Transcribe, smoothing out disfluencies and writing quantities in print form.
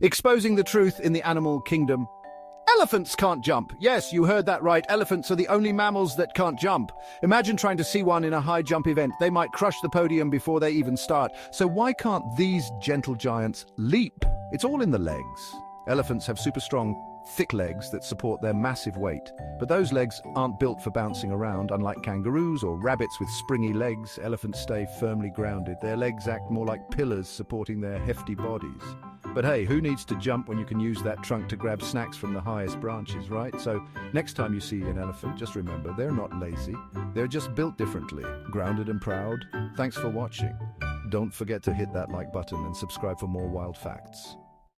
Exposing the truth in the animal kingdom. Elephants can't jump. Yes, you heard that right. Elephants are the only mammals that can't jump. Imagine trying to see one in a high jump event. They might crush the podium before they even start. So why can't these gentle giants leap? It's all in the legs. Elephants have super strong, thick legs that support their massive weight. But those legs aren't built for bouncing around. Unlike kangaroos or rabbits with springy legs, elephants stay firmly grounded. Their legs act more like pillars supporting their hefty bodies. But hey, who needs to jump when you can use that trunk to grab snacks from the highest branches, right? So next time you see an elephant, just remember, they're not lazy. They're just built differently, grounded and proud. Thanks for watching. Don't forget to hit that like button and subscribe for more wild facts.